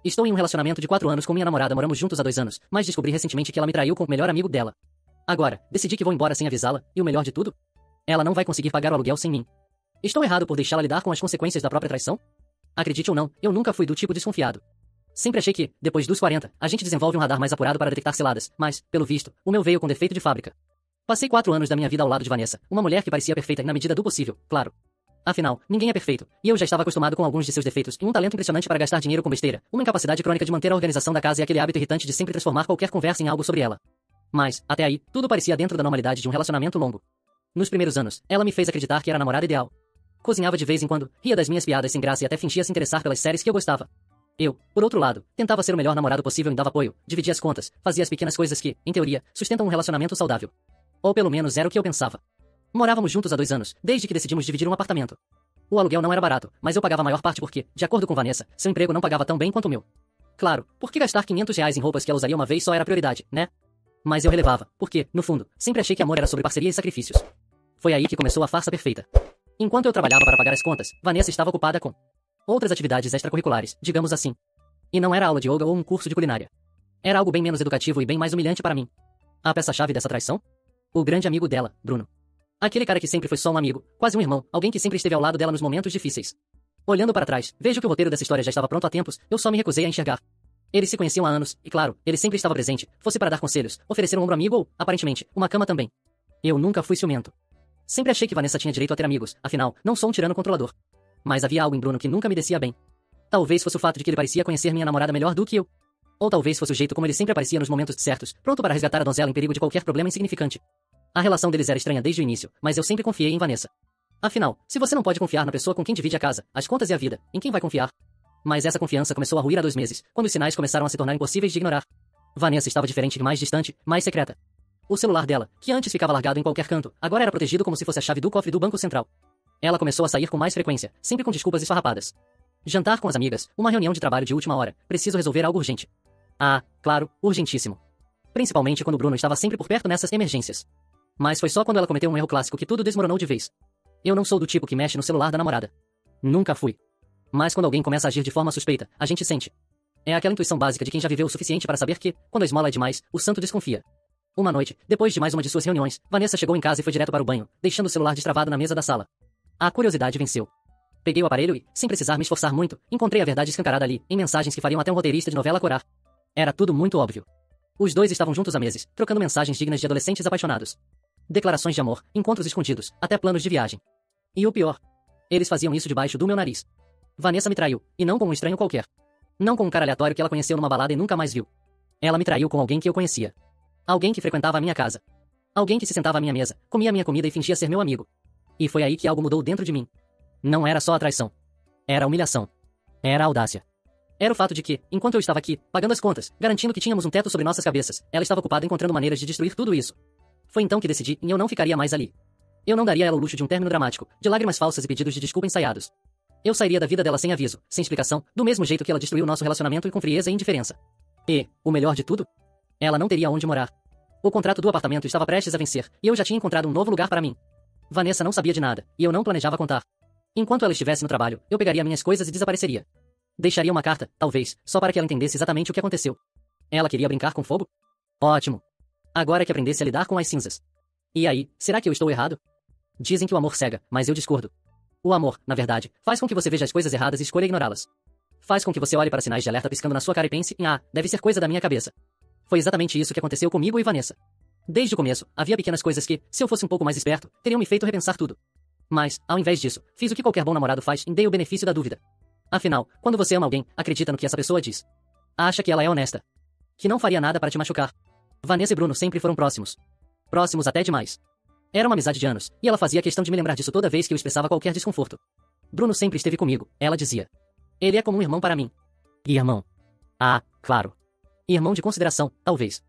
Estou em um relacionamento de 4 anos com minha namorada, moramos juntos há 2 anos, mas descobri recentemente que ela me traiu com o melhor amigo dela. Agora, decidi que vou embora sem avisá-la, e o melhor de tudo? Ela não vai conseguir pagar o aluguel sem mim. Estou errado por deixá-la lidar com as consequências da própria traição? Acredite ou não, eu nunca fui do tipo desconfiado. Sempre achei que, depois dos 40, a gente desenvolve um radar mais apurado para detectar ciladas, mas, pelo visto, o meu veio com defeito de fábrica. Passei 4 anos da minha vida ao lado de Vanessa, uma mulher que parecia perfeita na medida do possível, claro. Afinal, ninguém é perfeito, e eu já estava acostumado com alguns de seus defeitos e um talento impressionante para gastar dinheiro com besteira, uma incapacidade crônica de manter a organização da casa e aquele hábito irritante de sempre transformar qualquer conversa em algo sobre ela. Mas, até aí, tudo parecia dentro da normalidade de um relacionamento longo. Nos primeiros anos, ela me fez acreditar que era a namorada ideal. Cozinhava de vez em quando, ria das minhas piadas sem graça e até fingia se interessar pelas séries que eu gostava. Eu, por outro lado, tentava ser o melhor namorado possível e dava apoio, dividia as contas, fazia as pequenas coisas que, em teoria, sustentam um relacionamento saudável. Ou pelo menos era o que eu pensava. Morávamos juntos há 2 anos, desde que decidimos dividir um apartamento. O aluguel não era barato, mas eu pagava a maior parte porque, de acordo com Vanessa, seu emprego não pagava tão bem quanto o meu. Claro, por que gastar R$ 500 em roupas que ela usaria uma vez só era prioridade, né? Mas eu relevava, porque, no fundo, sempre achei que amor era sobre parceria e sacrifícios. Foi aí que começou a farsa perfeita. Enquanto eu trabalhava para pagar as contas, Vanessa estava ocupada com outras atividades extracurriculares, digamos assim. E não era aula de yoga ou um curso de culinária. Era algo bem menos educativo e bem mais humilhante para mim. A peça-chave dessa traição? O grande amigo dela, Bruno. Aquele cara que sempre foi só um amigo, quase um irmão, alguém que sempre esteve ao lado dela nos momentos difíceis. Olhando para trás, vejo que o roteiro dessa história já estava pronto há tempos, eu só me recusei a enxergar. Eles se conheciam há anos, e claro, ele sempre estava presente, fosse para dar conselhos, oferecer um ombro amigo ou, aparentemente, uma cama também. Eu nunca fui ciumento. Sempre achei que Vanessa tinha direito a ter amigos, afinal, não sou um tirano controlador. Mas havia algo em Bruno que nunca me descia bem. Talvez fosse o fato de que ele parecia conhecer minha namorada melhor do que eu. Ou talvez fosse o jeito como ele sempre aparecia nos momentos certos, pronto para resgatar a donzela em perigo de qualquer problema insignificante. A relação deles era estranha desde o início, mas eu sempre confiei em Vanessa. Afinal, se você não pode confiar na pessoa com quem divide a casa, as contas e a vida, em quem vai confiar? Mas essa confiança começou a ruir há 2 meses, quando os sinais começaram a se tornar impossíveis de ignorar. Vanessa estava diferente e mais distante, mais secreta. O celular dela, que antes ficava largado em qualquer canto, agora era protegido como se fosse a chave do cofre do Banco Central. Ela começou a sair com mais frequência, sempre com desculpas esfarrapadas. Jantar com as amigas, uma reunião de trabalho de última hora, preciso resolver algo urgente. Ah, claro, urgentíssimo. Principalmente quando Bruno estava sempre por perto nessas emergências. Mas foi só quando ela cometeu um erro clássico que tudo desmoronou de vez. Eu não sou do tipo que mexe no celular da namorada. Nunca fui. Mas quando alguém começa a agir de forma suspeita, a gente sente. É aquela intuição básica de quem já viveu o suficiente para saber que, quando a esmola é demais, o santo desconfia. Uma noite, depois de mais uma de suas reuniões, Vanessa chegou em casa e foi direto para o banho, deixando o celular destravado na mesa da sala. A curiosidade venceu. Peguei o aparelho e, sem precisar me esforçar muito, encontrei a verdade escancarada ali, em mensagens que fariam até um roteirista de novela corar. Era tudo muito óbvio. Os dois estavam juntos há meses, trocando mensagens dignas de adolescentes apaixonados. Declarações de amor, encontros escondidos, até planos de viagem. E o pior, eles faziam isso debaixo do meu nariz. Vanessa me traiu, e não com um estranho qualquer. Não com um cara aleatório que ela conheceu numa balada e nunca mais viu. Ela me traiu com alguém que eu conhecia. Alguém que frequentava a minha casa. Alguém que se sentava à minha mesa, comia minha comida e fingia ser meu amigo. E foi aí que algo mudou dentro de mim. Não era só a traição. Era a humilhação. Era a audácia. Era o fato de que, enquanto eu estava aqui, pagando as contas, garantindo que tínhamos um teto sobre nossas cabeças, ela estava ocupada encontrando maneiras de destruir tudo isso. Foi então que decidi e eu não ficaria mais ali. Eu não daria a ela o luxo de um término dramático, de lágrimas falsas e pedidos de desculpa ensaiados. Eu sairia da vida dela sem aviso, sem explicação, do mesmo jeito que ela destruiu nosso relacionamento e com frieza e indiferença. E, o melhor de tudo? Ela não teria onde morar. O contrato do apartamento estava prestes a vencer, e eu já tinha encontrado um novo lugar para mim. Vanessa não sabia de nada, e eu não planejava contar. Enquanto ela estivesse no trabalho, eu pegaria minhas coisas e desapareceria. Deixaria uma carta, talvez, só para que ela entendesse exatamente o que aconteceu. Ela queria brincar com fogo? Ótimo. Agora é que aprendesse a lidar com as cinzas. E aí, será que eu estou errado? Dizem que o amor cega, mas eu discordo. O amor, na verdade, faz com que você veja as coisas erradas e escolha ignorá-las. Faz com que você olhe para sinais de alerta piscando na sua cara e pense em deve ser coisa da minha cabeça. Foi exatamente isso que aconteceu comigo e Vanessa. Desde o começo, havia pequenas coisas que, se eu fosse um pouco mais esperto, teriam me feito repensar tudo. Mas, ao invés disso, fiz o que qualquer bom namorado faz e dei o benefício da dúvida. Afinal, quando você ama alguém, acredita no que essa pessoa diz. Acha que ela é honesta. Que não faria nada para te machucar. Vanessa e Bruno sempre foram próximos. Próximos até demais. Era uma amizade de anos, e ela fazia questão de me lembrar disso toda vez que eu expressava qualquer desconforto. Bruno sempre esteve comigo, ela dizia. Ele é como um irmão para mim. E irmão? Ah, claro. Irmão de consideração, talvez.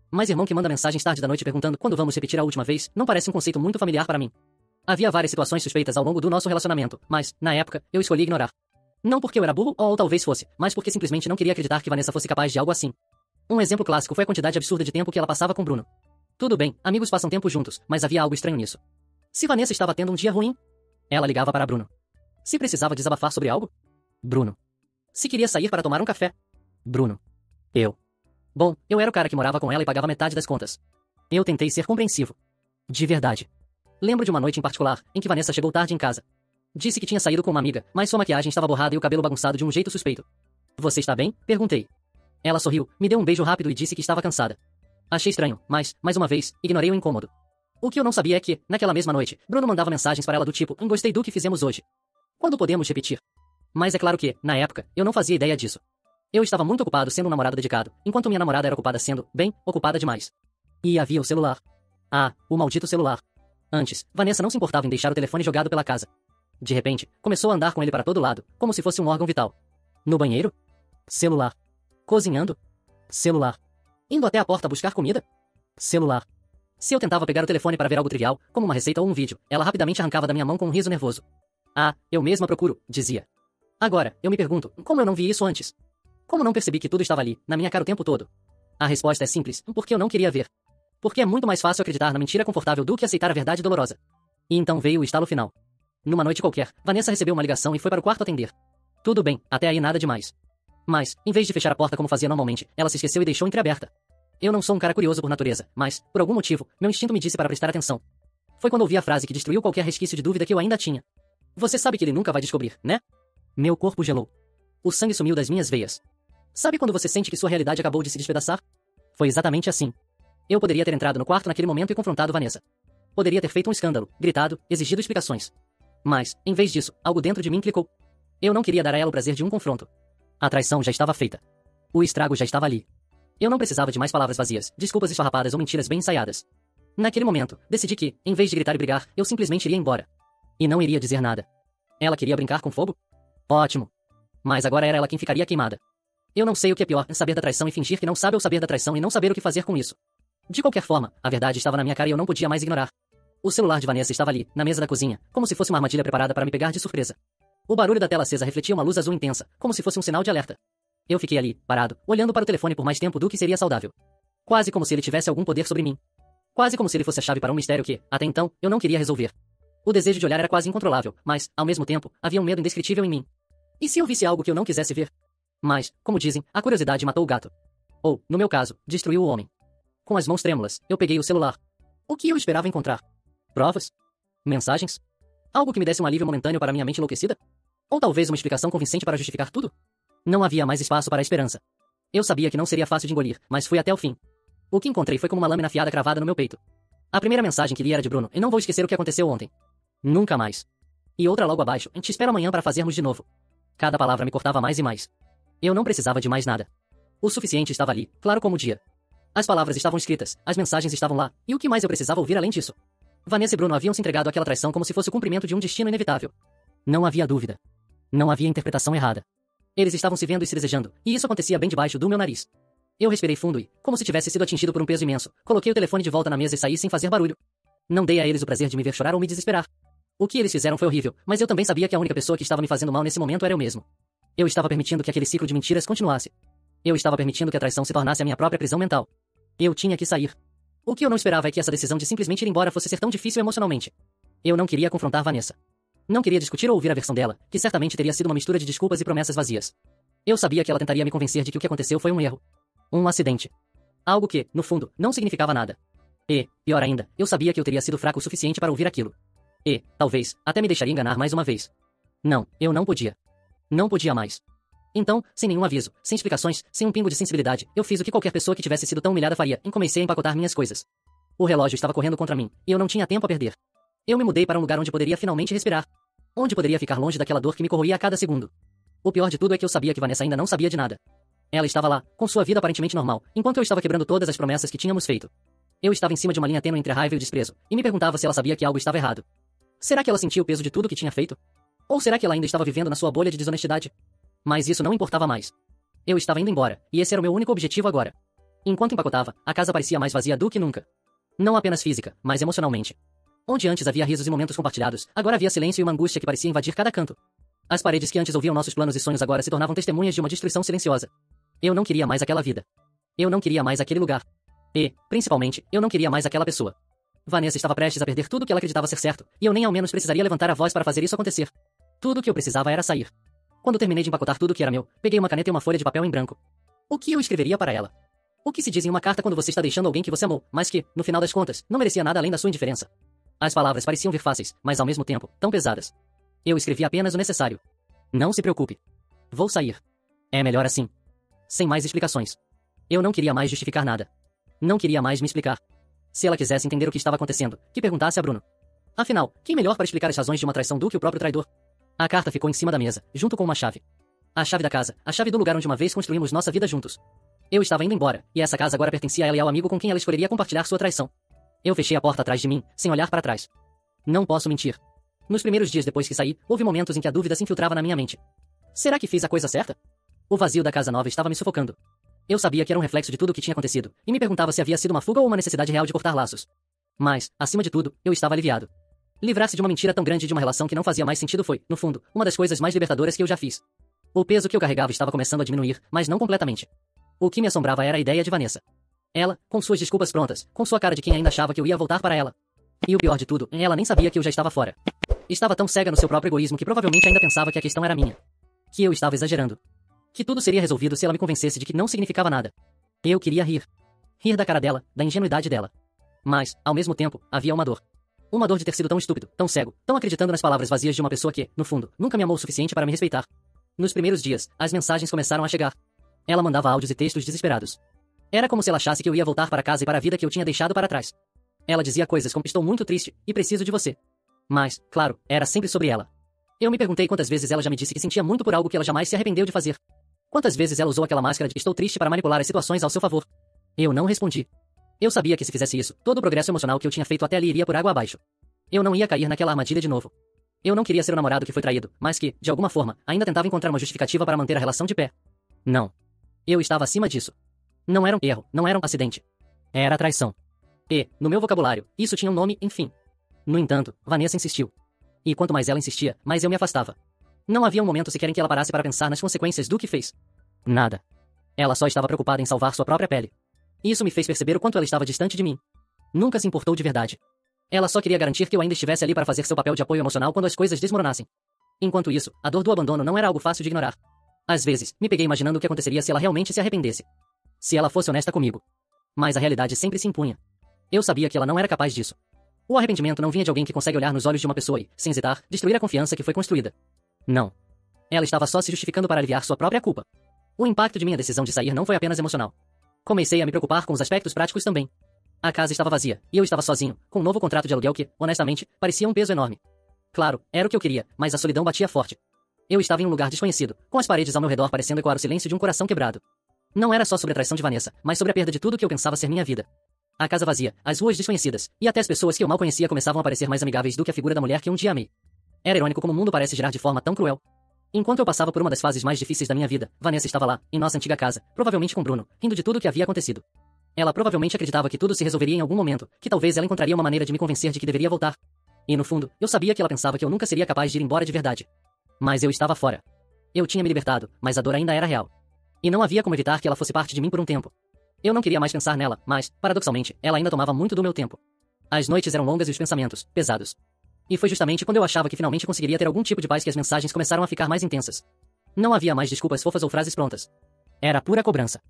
Mas irmão que manda mensagens tarde da noite perguntando quando vamos repetir a última vez, não parece um conceito muito familiar para mim. Havia várias situações suspeitas ao longo do nosso relacionamento, mas, na época, eu escolhi ignorar. Não porque eu era burro, ou talvez fosse, mas porque simplesmente não queria acreditar que Vanessa fosse capaz de algo assim. Um exemplo clássico foi a quantidade absurda de tempo que ela passava com Bruno. Tudo bem, amigos passam tempo juntos, mas havia algo estranho nisso. Se Vanessa estava tendo um dia ruim, ela ligava para Bruno. Se precisava desabafar sobre algo, Bruno. Se queria sair para tomar um café, Bruno. Bom, eu era o cara que morava com ela e pagava metade das contas. Eu tentei ser compreensivo. De verdade. Lembro de uma noite em particular, em que Vanessa chegou tarde em casa. Disse que tinha saído com uma amiga, mas sua maquiagem estava borrada e o cabelo bagunçado de um jeito suspeito. Você está bem? Perguntei. Ela sorriu, me deu um beijo rápido e disse que estava cansada. Achei estranho, mas, mais uma vez, ignorei o incômodo. O que eu não sabia é que, naquela mesma noite, Bruno mandava mensagens para ela do tipo, gostei do que fizemos hoje. Quando podemos repetir? Mas é claro que, na época, eu não fazia ideia disso. Eu estava muito ocupado sendo um namorado dedicado, enquanto minha namorada era ocupada sendo, bem, ocupada demais. E havia o celular. Ah, o maldito celular. Antes, Vanessa não se importava em deixar o telefone jogado pela casa. De repente, começou a andar com ele para todo lado, como se fosse um órgão vital. No banheiro? Celular. Cozinhando? Celular. Indo até a porta buscar comida? Celular. Se eu tentava pegar o telefone para ver algo trivial, como uma receita ou um vídeo, ela rapidamente arrancava da minha mão com um riso nervoso. Ah, eu mesma procuro, dizia. Agora, eu me pergunto, como eu não vi isso antes? Como não percebi que tudo estava ali, na minha cara o tempo todo? A resposta é simples, porque eu não queria ver. Porque é muito mais fácil acreditar na mentira confortável do que aceitar a verdade dolorosa. E então veio o estalo final. Numa noite qualquer, Vanessa recebeu uma ligação e foi para o quarto atender. Tudo bem, até aí nada demais. Mas, em vez de fechar a porta como fazia normalmente, ela se esqueceu e deixou entreaberta. Eu não sou um cara curioso por natureza, mas, por algum motivo, meu instinto me disse para prestar atenção. Foi quando ouvi a frase que destruiu qualquer resquício de dúvida que eu ainda tinha. Você sabe que ele nunca vai descobrir, né? Meu corpo gelou. O sangue sumiu das minhas veias. Sabe quando você sente que sua realidade acabou de se despedaçar? Foi exatamente assim. Eu poderia ter entrado no quarto naquele momento e confrontado Vanessa. Poderia ter feito um escândalo, gritado, exigido explicações. Mas, em vez disso, algo dentro de mim clicou. Eu não queria dar a ela o prazer de um confronto. A traição já estava feita. O estrago já estava ali. Eu não precisava de mais palavras vazias, desculpas esfarrapadas ou mentiras bem ensaiadas. Naquele momento, decidi que, em vez de gritar e brigar, eu simplesmente iria embora. E não iria dizer nada. Ela queria brincar com fogo? Ótimo. Mas agora era ela quem ficaria queimada. Eu não sei o que é pior, saber da traição e fingir que não sabe ou saber da traição e não saber o que fazer com isso. De qualquer forma, a verdade estava na minha cara e eu não podia mais ignorar. O celular de Vanessa estava ali, na mesa da cozinha, como se fosse uma armadilha preparada para me pegar de surpresa. O barulho da tela acesa refletia uma luz azul intensa, como se fosse um sinal de alerta. Eu fiquei ali, parado, olhando para o telefone por mais tempo do que seria saudável. Quase como se ele tivesse algum poder sobre mim. Quase como se ele fosse a chave para um mistério que, até então, eu não queria resolver. O desejo de olhar era quase incontrolável, mas, ao mesmo tempo, havia um medo indescritível em mim. E se eu visse algo que eu não quisesse ver? Mas, como dizem, a curiosidade matou o gato. Ou, no meu caso, destruiu o homem. Com as mãos trêmulas, eu peguei o celular. O que eu esperava encontrar? Provas? Mensagens? Algo que me desse um alívio momentâneo para minha mente enlouquecida? Ou talvez uma explicação convincente para justificar tudo? Não havia mais espaço para a esperança. Eu sabia que não seria fácil de engolir, mas fui até o fim. O que encontrei foi como uma lâmina afiada cravada no meu peito. A primeira mensagem que li era de Bruno, e não vou esquecer o que aconteceu ontem. Nunca mais. E outra logo abaixo, te espero amanhã para fazermos de novo. Cada palavra me cortava mais e mais. Eu não precisava de mais nada. O suficiente estava ali, claro como o dia. As palavras estavam escritas, as mensagens estavam lá, e o que mais eu precisava ouvir além disso? Vanessa e Bruno haviam se entregado àquela traição como se fosse o cumprimento de um destino inevitável. Não havia dúvida. Não havia interpretação errada. Eles estavam se vendo e se desejando, e isso acontecia bem debaixo do meu nariz. Eu respirei fundo e, como se tivesse sido atingido por um peso imenso, coloquei o telefone de volta na mesa e saí sem fazer barulho. Não dei a eles o prazer de me ver chorar ou me desesperar. O que eles fizeram foi horrível, mas eu também sabia que a única pessoa que estava me fazendo mal nesse momento era eu mesmo. Eu estava permitindo que aquele ciclo de mentiras continuasse. Eu estava permitindo que a traição se tornasse a minha própria prisão mental. Eu tinha que sair. O que eu não esperava é que essa decisão de simplesmente ir embora fosse ser tão difícil emocionalmente. Eu não queria confrontar Vanessa. Não queria discutir ou ouvir a versão dela, que certamente teria sido uma mistura de desculpas e promessas vazias. Eu sabia que ela tentaria me convencer de que o que aconteceu foi um erro. Um acidente. Algo que, no fundo, não significava nada. E, pior ainda, eu sabia que eu teria sido fraco o suficiente para ouvir aquilo. E, talvez, até me deixaria enganar mais uma vez. Não, eu não podia. Não podia mais. Então, sem nenhum aviso, sem explicações, sem um pingo de sensibilidade, eu fiz o que qualquer pessoa que tivesse sido tão humilhada faria, e comecei a empacotar minhas coisas. O relógio estava correndo contra mim, e eu não tinha tempo a perder. Eu me mudei para um lugar onde poderia finalmente respirar. Onde poderia ficar longe daquela dor que me corroía a cada segundo. O pior de tudo é que eu sabia que Vanessa ainda não sabia de nada. Ela estava lá, com sua vida aparentemente normal, enquanto eu estava quebrando todas as promessas que tínhamos feito. Eu estava em cima de uma linha tênue entre a raiva e o desprezo, e me perguntava se ela sabia que algo estava errado. Será que ela sentia o peso de tudo que tinha feito? Ou será que ela ainda estava vivendo na sua bolha de desonestidade? Mas isso não importava mais. Eu estava indo embora, e esse era o meu único objetivo agora. Enquanto empacotava, a casa parecia mais vazia do que nunca. Não apenas física, mas emocionalmente. Onde antes havia risos e momentos compartilhados, agora havia silêncio e uma angústia que parecia invadir cada canto. As paredes que antes ouviam nossos planos e sonhos agora se tornavam testemunhas de uma destruição silenciosa. Eu não queria mais aquela vida. Eu não queria mais aquele lugar. E, principalmente, eu não queria mais aquela pessoa. Vanessa estava prestes a perder tudo o que ela acreditava ser certo, e eu nem ao menos precisaria levantar a voz para fazer isso acontecer. Tudo o que eu precisava era sair. Quando terminei de empacotar tudo que era meu, peguei uma caneta e uma folha de papel em branco. O que eu escreveria para ela? O que se diz em uma carta quando você está deixando alguém que você amou, mas que, no final das contas, não merecia nada além da sua indiferença? As palavras pareciam vir fáceis, mas ao mesmo tempo, tão pesadas. Eu escrevi apenas o necessário. Não se preocupe. Vou sair. É melhor assim. Sem mais explicações. Eu não queria mais justificar nada. Não queria mais me explicar. Se ela quisesse entender o que estava acontecendo, que perguntasse a Bruno. Afinal, quem melhor para explicar as razões de uma traição do que o próprio traidor? A carta ficou em cima da mesa, junto com uma chave. A chave da casa, a chave do lugar onde uma vez construímos nossa vida juntos. Eu estava indo embora, e essa casa agora pertencia a ela e ao amigo com quem ela escolheria compartilhar sua traição. Eu fechei a porta atrás de mim, sem olhar para trás. Não posso mentir. Nos primeiros dias depois que saí, houve momentos em que a dúvida se infiltrava na minha mente. Será que fiz a coisa certa? O vazio da casa nova estava me sufocando. Eu sabia que era um reflexo de tudo o que tinha acontecido, e me perguntava se havia sido uma fuga ou uma necessidade real de cortar laços. Mas, acima de tudo, eu estava aliviado. Livrar-se de uma mentira tão grande de uma relação que não fazia mais sentido foi, no fundo, uma das coisas mais libertadoras que eu já fiz. O peso que eu carregava estava começando a diminuir, mas não completamente. O que me assombrava era a ideia de Vanessa. Ela, com suas desculpas prontas, com sua cara de quem ainda achava que eu ia voltar para ela. E o pior de tudo, ela nem sabia que eu já estava fora. Estava tão cega no seu próprio egoísmo que provavelmente ainda pensava que a questão era minha. Que eu estava exagerando. Que tudo seria resolvido se ela me convencesse de que não significava nada. Eu queria rir. Rir da cara dela, da ingenuidade dela. Mas, ao mesmo tempo, havia uma dor. Uma dor de ter sido tão estúpido, tão cego, tão acreditando nas palavras vazias de uma pessoa que, no fundo, nunca me amou o suficiente para me respeitar. Nos primeiros dias, as mensagens começaram a chegar. Ela mandava áudios e textos desesperados. Era como se ela achasse que eu ia voltar para casa e para a vida que eu tinha deixado para trás. Ela dizia coisas como: estou muito triste e preciso de você. Mas, claro, era sempre sobre ela. Eu me perguntei quantas vezes ela já me disse que sentia muito por algo que ela jamais se arrependeu de fazer. Quantas vezes ela usou aquela máscara de estou triste para manipular as situações ao seu favor. Eu não respondi. Eu sabia que se fizesse isso, todo o progresso emocional que eu tinha feito até ali iria por água abaixo. Eu não ia cair naquela armadilha de novo. Eu não queria ser o namorado que foi traído, mas que, de alguma forma, ainda tentava encontrar uma justificativa para manter a relação de pé. Não. Eu estava acima disso. Não era um erro, não era um acidente. Era traição. E, no meu vocabulário, isso tinha um nome, enfim. No entanto, Vanessa insistiu. E quanto mais ela insistia, mais eu me afastava. Não havia um momento sequer em que ela parasse para pensar nas consequências do que fez. Nada. Ela só estava preocupada em salvar sua própria pele. Isso me fez perceber o quanto ela estava distante de mim. Nunca se importou de verdade. Ela só queria garantir que eu ainda estivesse ali para fazer seu papel de apoio emocional quando as coisas desmoronassem. Enquanto isso, a dor do abandono não era algo fácil de ignorar. Às vezes, me peguei imaginando o que aconteceria se ela realmente se arrependesse. Se ela fosse honesta comigo. Mas a realidade sempre se impunha. Eu sabia que ela não era capaz disso. O arrependimento não vinha de alguém que consegue olhar nos olhos de uma pessoa e, sem hesitar, destruir a confiança que foi construída. Não. Ela estava só se justificando para aliviar sua própria culpa. O impacto de minha decisão de sair não foi apenas emocional. Comecei a me preocupar com os aspectos práticos também. A casa estava vazia, e eu estava sozinho, com um novo contrato de aluguel que, honestamente, parecia um peso enorme. Claro, era o que eu queria, mas a solidão batia forte. Eu estava em um lugar desconhecido, com as paredes ao meu redor parecendo ecoar o silêncio de um coração quebrado. Não era só sobre a traição de Vanessa, mas sobre a perda de tudo que eu pensava ser minha vida. A casa vazia, as ruas desconhecidas, e até as pessoas que eu mal conhecia começavam a parecer mais amigáveis do que a figura da mulher que um dia amei. Era irônico como o mundo parece girar de forma tão cruel. Enquanto eu passava por uma das fases mais difíceis da minha vida, Vanessa estava lá, em nossa antiga casa, provavelmente com Bruno, rindo de tudo o que havia acontecido. Ela provavelmente acreditava que tudo se resolveria em algum momento, que talvez ela encontraria uma maneira de me convencer de que deveria voltar. E no fundo, eu sabia que ela pensava que eu nunca seria capaz de ir embora de verdade. Mas eu estava fora. Eu tinha me libertado, mas a dor ainda era real. E não havia como evitar que ela fosse parte de mim por um tempo. Eu não queria mais pensar nela, mas, paradoxalmente, ela ainda tomava muito do meu tempo. As noites eram longas e os pensamentos, pesados. E foi justamente quando eu achava que finalmente conseguiria ter algum tipo de paz que as mensagens começaram a ficar mais intensas. Não havia mais desculpas fofas ou frases prontas. Era pura cobrança.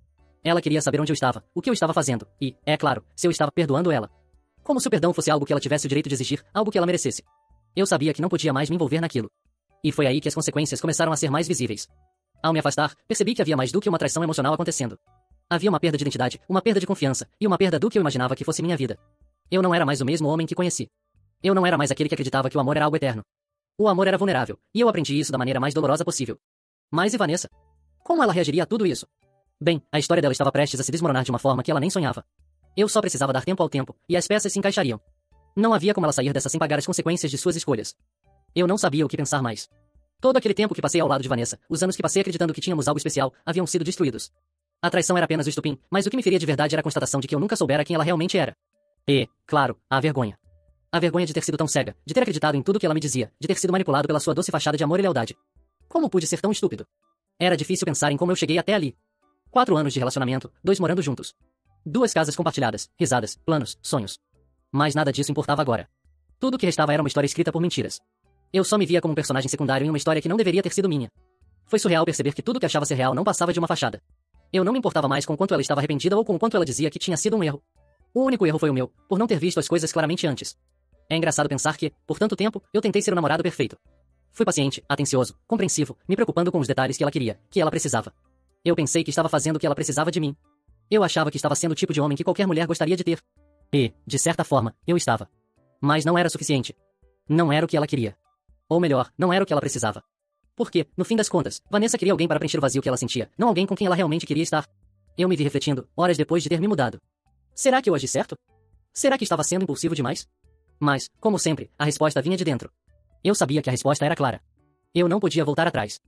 Ela queria saber onde eu estava, o que eu estava fazendo, e, é claro, se eu estava perdoando ela. Como se o perdão fosse algo que ela tivesse o direito de exigir, algo que ela merecesse. Eu sabia que não podia mais me envolver naquilo. E foi aí que as consequências começaram a ser mais visíveis. Ao me afastar, percebi que havia mais do que uma traição emocional acontecendo. Havia uma perda de identidade, uma perda de confiança, e uma perda do que eu imaginava que fosse minha vida. Eu não era mais o mesmo homem que conheci. Eu não era mais aquele que acreditava que o amor era algo eterno. O amor era vulnerável, e eu aprendi isso da maneira mais dolorosa possível. Mas e Vanessa? Como ela reagiria a tudo isso? Bem, a história dela estava prestes a se desmoronar de uma forma que ela nem sonhava. Eu só precisava dar tempo ao tempo, e as peças se encaixariam. Não havia como ela sair dessa sem pagar as consequências de suas escolhas. Eu não sabia o que pensar mais. Todo aquele tempo que passei ao lado de Vanessa, os anos que passei acreditando que tínhamos algo especial, haviam sido destruídos. A traição era apenas o estupim, mas o que me feria de verdade era a constatação de que eu nunca soubera quem ela realmente era. E, claro, a vergonha. A vergonha de ter sido tão cega, de ter acreditado em tudo o que ela me dizia, de ter sido manipulado pela sua doce fachada de amor e lealdade. Como pude ser tão estúpido? Era difícil pensar em como eu cheguei até ali. 4 anos de relacionamento, 2 morando juntos. 2 casas compartilhadas, risadas, planos, sonhos. Mas nada disso importava agora. Tudo o que restava era uma história escrita por mentiras. Eu só me via como um personagem secundário em uma história que não deveria ter sido minha. Foi surreal perceber que tudo que achava ser real não passava de uma fachada. Eu não me importava mais com quanto ela estava arrependida ou com quanto ela dizia que tinha sido um erro. O único erro foi o meu, por não ter visto as coisas claramente antes. É engraçado pensar que, por tanto tempo, eu tentei ser o namorado perfeito. Fui paciente, atencioso, compreensivo, me preocupando com os detalhes que ela queria, que ela precisava. Eu pensei que estava fazendo o que ela precisava de mim. Eu achava que estava sendo o tipo de homem que qualquer mulher gostaria de ter. E, de certa forma, eu estava. Mas não era suficiente. Não era o que ela queria. Ou melhor, não era o que ela precisava. Porque, no fim das contas, Vanessa queria alguém para preencher o vazio que ela sentia, não alguém com quem ela realmente queria estar. Eu me vi refletindo, horas depois de ter me mudado. Será que eu agi certo? Será que estava sendo impulsivo demais? Mas, como sempre, a resposta vinha de dentro. Eu sabia que a resposta era clara. Eu não podia voltar atrás.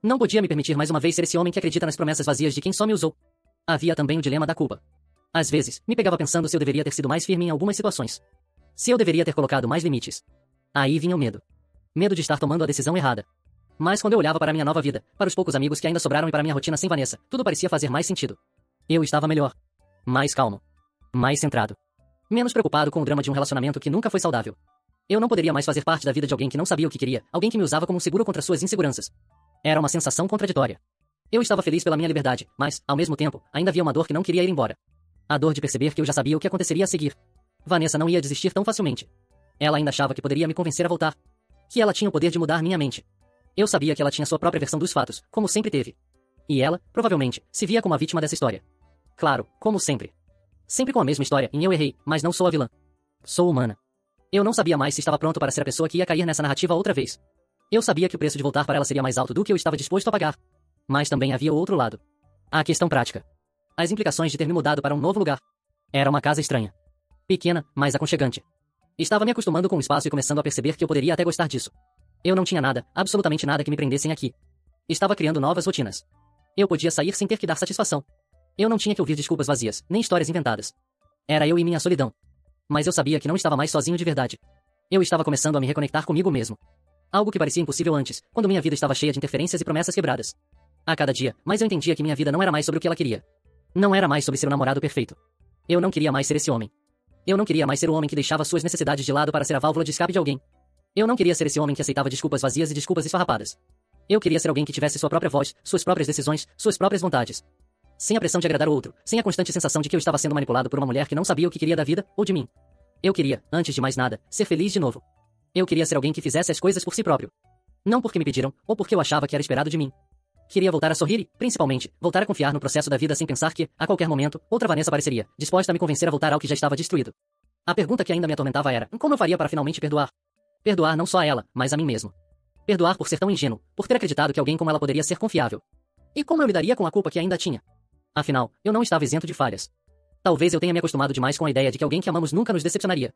Não podia me permitir mais uma vez ser esse homem que acredita nas promessas vazias de quem só me usou. Havia também o dilema da culpa. Às vezes, me pegava pensando se eu deveria ter sido mais firme em algumas situações. Se eu deveria ter colocado mais limites. Aí vinha o medo. Medo de estar tomando a decisão errada. Mas quando eu olhava para minha nova vida, para os poucos amigos que ainda sobraram e para minha rotina sem Vanessa, tudo parecia fazer mais sentido. Eu estava melhor. Mais calmo. Mais centrado. Menos preocupado com o drama de um relacionamento que nunca foi saudável. Eu não poderia mais fazer parte da vida de alguém que não sabia o que queria, alguém que me usava como um seguro contra suas inseguranças. Era uma sensação contraditória. Eu estava feliz pela minha liberdade, mas, ao mesmo tempo, ainda havia uma dor que não queria ir embora. A dor de perceber que eu já sabia o que aconteceria a seguir. Vanessa não ia desistir tão facilmente. Ela ainda achava que poderia me convencer a voltar. Que ela tinha o poder de mudar minha mente. Eu sabia que ela tinha sua própria versão dos fatos, como sempre teve. E ela, provavelmente, se via como a vítima dessa história. Claro, como sempre. Sempre com a mesma história, em eu errei, mas não sou a vilã. Sou humana. Eu não sabia mais se estava pronto para ser a pessoa que ia cair nessa narrativa outra vez. Eu sabia que o preço de voltar para ela seria mais alto do que eu estava disposto a pagar. Mas também havia o outro lado. A questão prática. As implicações de ter me mudado para um novo lugar. Era uma casa estranha. Pequena, mas aconchegante. Estava me acostumando com o espaço e começando a perceber que eu poderia até gostar disso. Eu não tinha nada, absolutamente nada que me prendessem aqui. Estava criando novas rotinas. Eu podia sair sem ter que dar satisfação. Eu não tinha que ouvir desculpas vazias, nem histórias inventadas. Era eu e minha solidão. Mas eu sabia que não estava mais sozinho de verdade. Eu estava começando a me reconectar comigo mesmo. Algo que parecia impossível antes, quando minha vida estava cheia de interferências e promessas quebradas. A cada dia, mais eu entendia que minha vida não era mais sobre o que ela queria. Não era mais sobre ser o namorado perfeito. Eu não queria mais ser esse homem. Eu não queria mais ser o homem que deixava suas necessidades de lado para ser a válvula de escape de alguém. Eu não queria ser esse homem que aceitava desculpas vazias e desculpas esfarrapadas. Eu queria ser alguém que tivesse sua própria voz, suas próprias decisões, suas próprias vontades. Sem a pressão de agradar o outro, sem a constante sensação de que eu estava sendo manipulado por uma mulher que não sabia o que queria da vida, ou de mim. Eu queria, antes de mais nada, ser feliz de novo. Eu queria ser alguém que fizesse as coisas por si próprio. Não porque me pediram, ou porque eu achava que era esperado de mim. Queria voltar a sorrir e, principalmente, voltar a confiar no processo da vida sem pensar que, a qualquer momento, outra Vanessa apareceria, disposta a me convencer a voltar ao que já estava destruído. A pergunta que ainda me atormentava era, como eu faria para finalmente perdoar? Perdoar não só a ela, mas a mim mesmo. Perdoar por ser tão ingênuo, por ter acreditado que alguém como ela poderia ser confiável. E como eu lidaria com a culpa que ainda tinha? Afinal, eu não estava isento de falhas. Talvez eu tenha me acostumado demais com a ideia de que alguém que amamos nunca nos decepcionaria.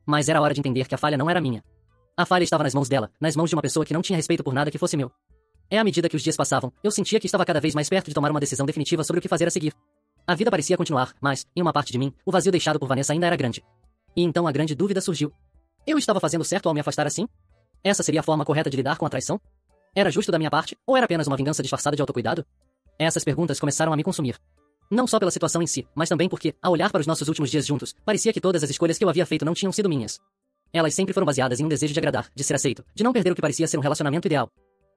Mas era hora de entender que a falha não era minha. A falha estava nas mãos dela, nas mãos de uma pessoa que não tinha respeito por nada que fosse meu. À medida que os dias passavam, eu sentia que estava cada vez mais perto de tomar uma decisão definitiva sobre o que fazer a seguir. A vida parecia continuar, mas, em uma parte de mim, o vazio deixado por Vanessa ainda era grande. E então a grande dúvida surgiu. Eu estava fazendo certo ao me afastar assim? Essa seria a forma correta de lidar com a traição? Era justo da minha parte, ou era apenas uma vingança disfarçada de autocuidado? Essas perguntas começaram a me consumir. Não só pela situação em si, mas também porque, ao olhar para os nossos últimos dias juntos, parecia que todas as escolhas que eu havia feito não tinham sido minhas. Elas sempre foram baseadas em um desejo de agradar, de ser aceito, de não perder o que parecia ser um relacionamento ideal.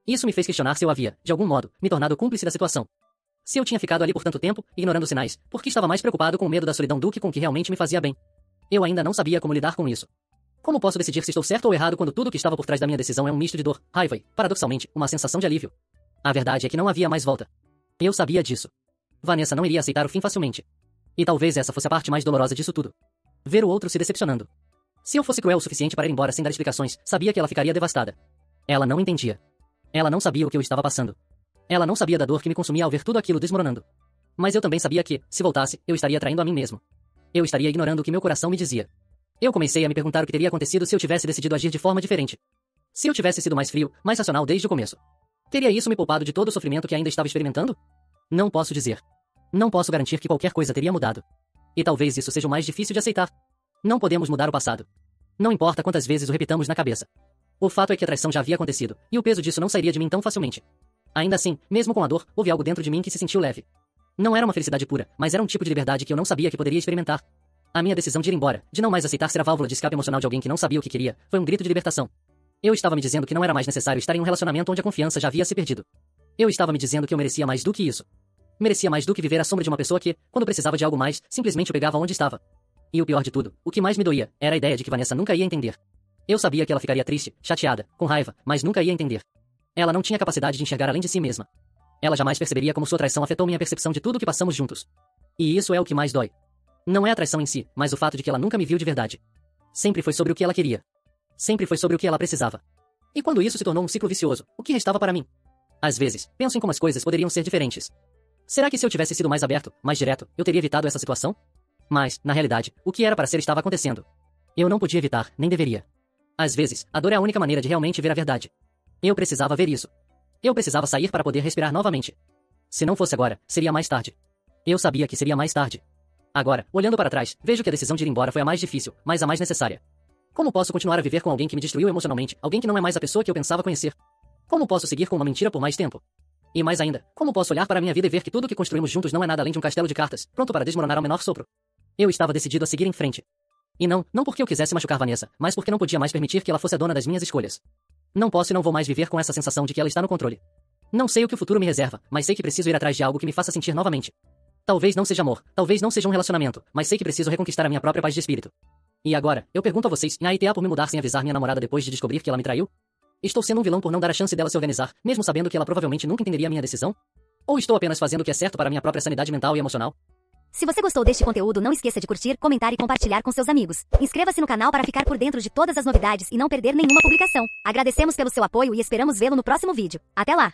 Isso me fez questionar se eu havia, de algum modo, me tornado cúmplice da situação. Se eu tinha ficado ali por tanto tempo, ignorando sinais, porque estava mais preocupado com o medo da solidão do que com o que realmente me fazia bem. Eu ainda não sabia como lidar com isso. Como posso decidir se estou certo ou errado quando tudo o que estava por trás da minha decisão é um misto de dor, raiva e, paradoxalmente, uma sensação de alívio? A verdade é que não havia mais volta. Eu sabia disso. Vanessa não iria aceitar o fim facilmente. E talvez essa fosse a parte mais dolorosa disso tudo. Ver o outro se decepcionando. Se eu fosse cruel o suficiente para ir embora sem dar explicações, sabia que ela ficaria devastada. Ela não entendia. Ela não sabia o que eu estava passando. Ela não sabia da dor que me consumia ao ver tudo aquilo desmoronando. Mas eu também sabia que, se voltasse, eu estaria traindo a mim mesmo. Eu estaria ignorando o que meu coração me dizia. Eu comecei a me perguntar o que teria acontecido se eu tivesse decidido agir de forma diferente. Se eu tivesse sido mais frio, mais racional desde o começo. Teria isso me poupado de todo o sofrimento que ainda estava experimentando? Não posso dizer. Não posso garantir que qualquer coisa teria mudado. E talvez isso seja o mais difícil de aceitar. Não podemos mudar o passado. Não importa quantas vezes o repitamos na cabeça. O fato é que a traição já havia acontecido, e o peso disso não sairia de mim tão facilmente. Ainda assim, mesmo com a dor, houve algo dentro de mim que se sentiu leve. Não era uma felicidade pura, mas era um tipo de liberdade que eu não sabia que poderia experimentar. A minha decisão de ir embora, de não mais aceitar ser a válvula de escape emocional de alguém que não sabia o que queria, foi um grito de libertação. Eu estava me dizendo que não era mais necessário estar em um relacionamento onde a confiança já havia se perdido. Eu estava me dizendo que eu merecia mais do que isso. Merecia mais do que viver à sombra de uma pessoa que, quando precisava de algo mais, simplesmente o pegava onde estava. E o pior de tudo, o que mais me doía, era a ideia de que Vanessa nunca ia entender. Eu sabia que ela ficaria triste, chateada, com raiva, mas nunca ia entender. Ela não tinha capacidade de enxergar além de si mesma. Ela jamais perceberia como sua traição afetou minha percepção de tudo o que passamos juntos. E isso é o que mais dói. Não é a traição em si, mas o fato de que ela nunca me viu de verdade. Sempre foi sobre o que ela queria. Sempre foi sobre o que ela precisava. E quando isso se tornou um ciclo vicioso, o que restava para mim? Às vezes, penso em como as coisas poderiam ser diferentes. Será que se eu tivesse sido mais aberto, mais direto, eu teria evitado essa situação? Mas, na realidade, o que era para ser estava acontecendo. Eu não podia evitar, nem deveria. Às vezes, a dor é a única maneira de realmente ver a verdade. Eu precisava ver isso. Eu precisava sair para poder respirar novamente. Se não fosse agora, seria mais tarde. Eu sabia que seria mais tarde. Agora, olhando para trás, vejo que a decisão de ir embora foi a mais difícil, mas a mais necessária. Como posso continuar a viver com alguém que me destruiu emocionalmente, alguém que não é mais a pessoa que eu pensava conhecer? Como posso seguir com uma mentira por mais tempo? E mais ainda, como posso olhar para minha vida e ver que tudo que construímos juntos não é nada além de um castelo de cartas, pronto para desmoronar ao menor sopro? Eu estava decidido a seguir em frente. E não porque eu quisesse machucar Vanessa, mas porque não podia mais permitir que ela fosse a dona das minhas escolhas. Não posso e não vou mais viver com essa sensação de que ela está no controle. Não sei o que o futuro me reserva, mas sei que preciso ir atrás de algo que me faça sentir novamente. Talvez não seja amor, talvez não seja um relacionamento, mas sei que preciso reconquistar a minha própria paz de espírito. E agora, eu pergunto a vocês, e a ITA por me mudar sem avisar minha namorada depois de descobrir que ela me traiu? Estou sendo um vilão por não dar a chance dela se organizar, mesmo sabendo que ela provavelmente nunca entenderia a minha decisão? Ou estou apenas fazendo o que é certo para a minha própria sanidade mental e emocional? Se você gostou deste conteúdo, não esqueça de curtir, comentar e compartilhar com seus amigos. Inscreva-se no canal para ficar por dentro de todas as novidades e não perder nenhuma publicação. Agradecemos pelo seu apoio e esperamos vê-lo no próximo vídeo. Até lá!